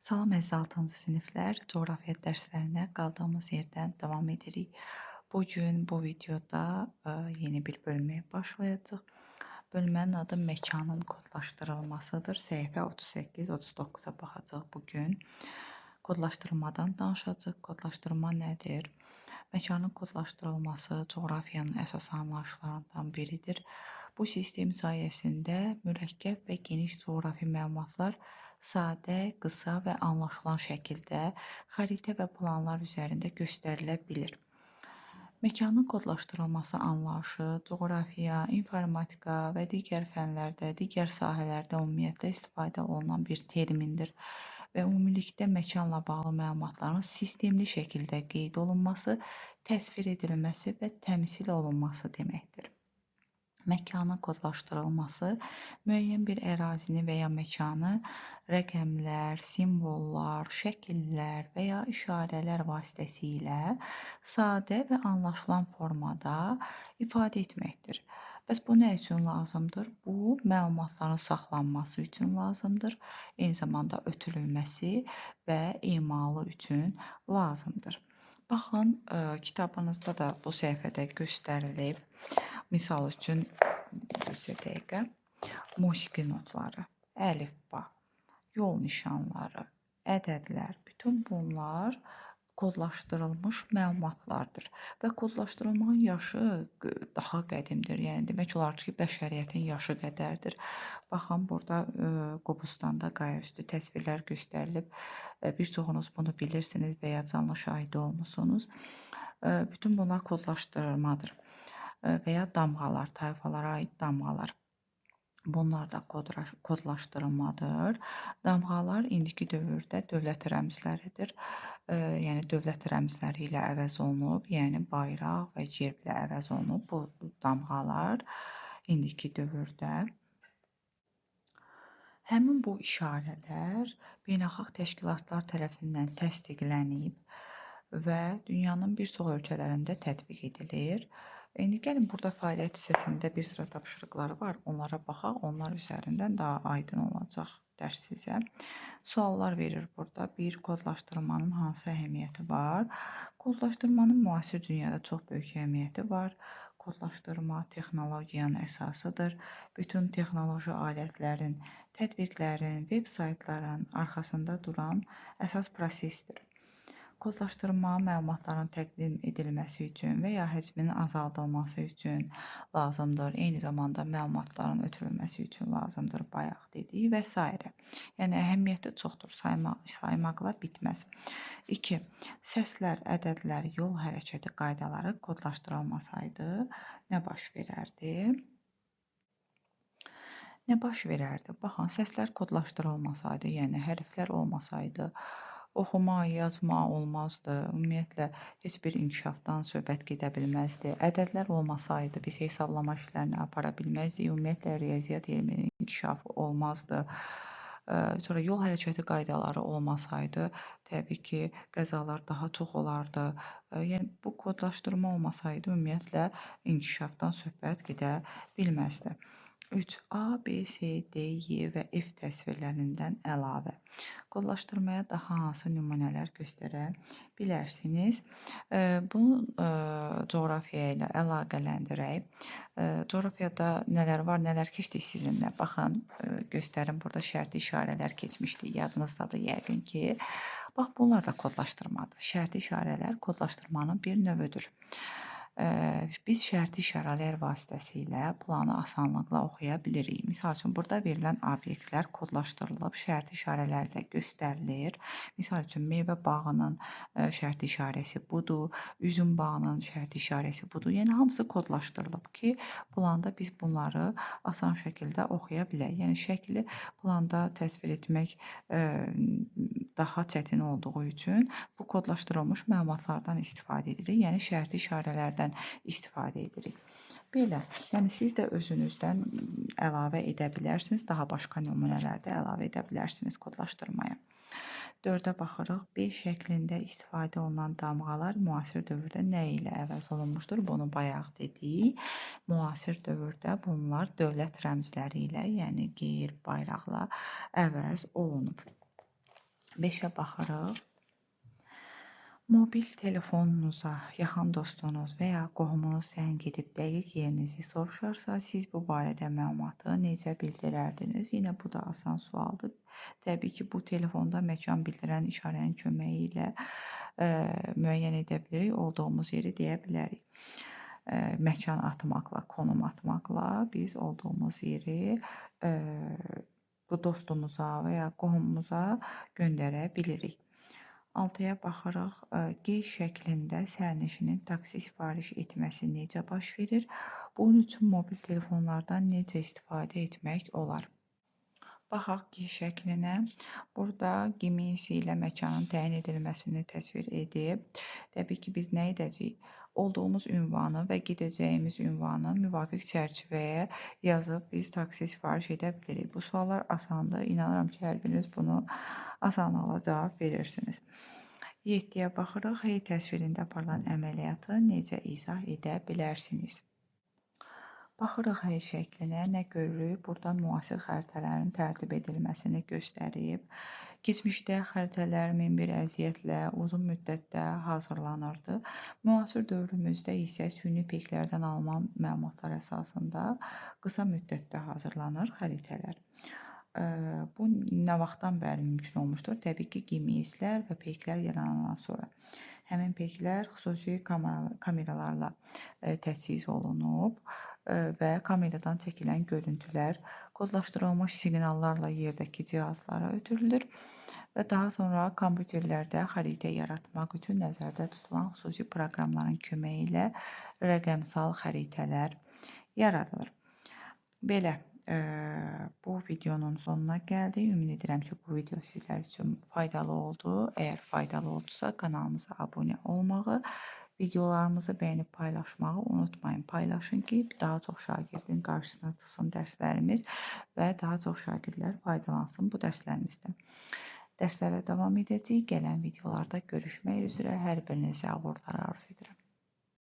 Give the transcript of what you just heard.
Salam əziz 6-cı siniflər, coğrafya dərslərinə qaldığımız yerdən davam edirik. Bugün bu videoda yeni bir bölməyə başlayacağıq. Bölmənin adı məkanın kodlaşdırılmasıdır. Səhifə 38-39-a baxacağıq bugün. Kodlaşdırmadan danışacağıq. Kodlaşdırma nədir? Məkanın kodlaşdırılması coğrafiyanın əsas anlayışlarından biridir. Bu sistem sayəsində mürəkkəb və geniş coğrafi məlumatlar sadə, qısa və anlaşılan şəkildə xəritə və planlar üzərində göstərilə bilir. Məkanın kodlaşdırılması anlayışı coğrafiya, informatika və digər fənlərdə, digər sahələrdə ümumiyyətlə istifadə olunan bir termindir və ümumilikdə məkanla bağlı məlumatların sistemli şəkildə qeyd olunması, təsvir edilməsi və təmsil olunması deməkdir. Məkanın kodlaşdırılması müəyyən bir ərazini və ya məkanı rəqəmlər, simvollar, şəkillər və ya işarələr vasitəsilə sadə və anlaşılan formada ifadə etməkdir. Bəs bu nə üçün lazımdır? Bu, məlumatların saxlanması üçün lazımdır, eyni zamanda ötürülməsi və emalı üçün lazımdır. Baxın, kitabınızda da bu səhifədə göstərilib. Misal üçün, bir dəqiqə, musiqi notları, əlifba, yol nişanları, ədədlər, bütün bunlar kodlaşdırılmış məlumatlardır və kodlaşdırılmanın yaşı daha qədimdir. Yəni demək olar ki, bəşəriyyətin yaşı qədərdir. Baxın, burada Qobustanda qayaüstü təsvirlər göstərilib. Bir çoxunuz bunu bilirsiniz və ya canlı şahidi olmusunuz. Bütün bunlar kodlaşdırılmadır və ya damğalar, tayfalara aid damğalar. Bunlar da kodlaşdırılmadır. Damğalar indiki dövrdə dövlət rəmzləridir. Yəni dövlət rəmzləri ilə əvəz olunub, yəni bayraq və gerblə əvəz olunub bu damğalar indiki dövrdə. Həmin bu işarələr beynəlxalq təşkilatlar tərəfindən təsdiqlənib və dünyanın bir çox ölkələrində tətbiq edilir. İndi gəlin burada fəaliyyət hissəsində bir sıra tapşırıqları var. Onlara baxaq, onlar üzərindən daha aydın olacaq dərs sizə. Suallar verir burada. Bir, kodlaşdırmanın hansı əhəmiyyəti var? Kodlaşdırmanın müasir dünyada çox böyük əhəmiyyəti var. Kodlaşdırma texnologiyanın əsasıdır. Bütün texnoloji alətlərin, tətbiqlərin, veb saytların arxasında duran əsas prosesdir. Kodlaşdırma məlumatların təqdim edilməsi üçün və ya həcminin azaldılması üçün lazımdır. Eyni zamanda məlumatların ötürülməsi üçün lazımdır, bayaq dedik və s. Yəni əhəmiyyəti çoxdur, saymaqla bitməz. 2. Səslər, ədədlər, yol hərəkəti qaydaları kodlaşdırılmasaydı nə baş verərdi? Nə baş verərdi? Baxın, səslər kodlaşdırılmasaydı, yəni hərflər olmasaydı, oxuma, yazma olmazdı. Ümumiyyətlə heç bir inkişafdan söhbət gedə bilməzdi. Ədədlər olmasaydı biz hesablama işlərini apara bilməzdik. Ümumiyyətlə riyaziyyat elminin inkişafı olmazdı. Sonra yol hərəkəti qaydaları olmasaydı, təbii ki, qəzalar daha çox olardı. Yəni bu kodlaşdırma olmasaydı, ümumiyyətlə inkişafdan söhbət gedə bilməzdi. 3. A, B, C, D, Y və F təsvirlərindən əlavə. Kodlaşdırmaya daha hansı nümunələr göstərə bilərsiniz? Bunu coğrafiya ilə əlaqələndirək. Coğrafiyada nələr var, nələr keçdik sizinlə? Baxın, göstərim, burada şərti işarələr keçmişdik. Yadınızdadır yəqin ki. Bax, bunlar da kodlaşdırmadır. Şərti işarələr kodlaşdırmanın bir növüdür. Biz şərti işarələr vasitəsilə planı asanlıqla oxuya bilirik. Misal üçün, burada verilən obyektlər kodlaşdırılıb, şərti işarələrlə göstərilir. Misal üçün, meyvə bağının şərti işarəsi budur, üzüm bağının şərti işarəsi budur. Yəni, hamısı kodlaşdırılıb ki, planda biz bunları asan şəkildə oxuya bilək. Yəni, şəkli planda təsvir etmək daha çətin olduğu üçün bu kodlaşdırılmış məlumatlardan istifadə edirik. Yəni, şərti işarələrdən istifadə edirik. Belə, yəni siz də özünüzdən əlavə edə bilərsiniz, daha başqa nümunələr də əlavə edə bilərsiniz kodlaşdırmaya. 4-ə baxırıq. B şəklində istifadə olunan damğalar müasir dövrdə nə ilə əvəz olunmuşdur? Bunu bayaq dedik. Müasir dövrdə bunlar dövlət rəmzləri ilə, yəni qeyr bayraqla əvəz olunub. 5-ə baxırıq. Mobil telefonunuza yaxın dostunuz və ya qohumunuz zəng edib dəqiq yerinizi soruşarsa, siz bu barədə məlumatı necə bildirərdiniz? Yenə bu da asan sualdır. Təbii ki, bu telefonda məkan bildirən işarənin köməyi ilə müəyyən edə bilirik, olduğumuz yeri deyə bilərik. Məkan atmaqla, konum atmaqla biz olduğumuz yeri bu dostumuza və ya qohumumuza göndərə bilirik. 6-ya baxırıq. Qeyd şəklində sərnişinin taksi sifariş etməsi necə baş verir? Bunun üçün mobil telefonlardan necə istifadə etmək olar? Baxaq qeyd şəklinə. Burada Gmail ilə məkanın təyin edilməsini təsvir edib. Təbii ki, biz nə edəcəyik? Olduğumuz ünvanı və gedəcəyimiz ünvanı müvafiq çərçivəyə yazıb biz taksi sifariş edə bilirik. Bu suallar asandır. İnanıram ki, hər biriniz bunu asanlıqla cavab verirsiniz. 7-yə baxırıq. Hey təsvirində aparılan əməliyyatı necə izah edə bilərsiniz? Baxırıq hey şəklinə, nə görürük? Burada müasir xəritələrin tərtib edilməsini göstərib. Keçmişdə xəritələr min bir əziyyətlə uzun müddətdə hazırlanırdı. Müasir dövrümüzdə isə süni peyklərdən alınan məlumatlar əsasında qısa müddətdə hazırlanır xəritələr. Bu nə vaxtdan bəri mümkün olmuşdur? Təbii ki, GMS-lər və peyklər yaranandan sonra. Həmin peyklər xüsusi kameralarla təchiz olunub və kameradan çəkilən görüntülər kodlaşdırılmış siqnallarla yerdəki cihazlara ötürülür və daha sonra kompüterlərdə xəritə yaratmaq üçün nəzərdə tutulan xüsusi proqramların köməyi ilə rəqəmsal xəritələr yaradılır. Belə, bu videonun sonuna gəldik. Ümid edirəm ki, bu video sizlər üçün faydalı oldu. Əgər faydalı oldusa, kanalımıza abunə olmağı, videolarımızı bəyənib paylaşmağı unutmayın. Paylaşın ki, daha çox şagirdin qarşısına çıxsın dərslərimiz və daha çox şagirdlər faydalansın bu dərslərimizdən. Dərslərə davam edəcəyik. Gələn videolarda görüşmək üzrə hər birinizə uğurlar arzu edirəm.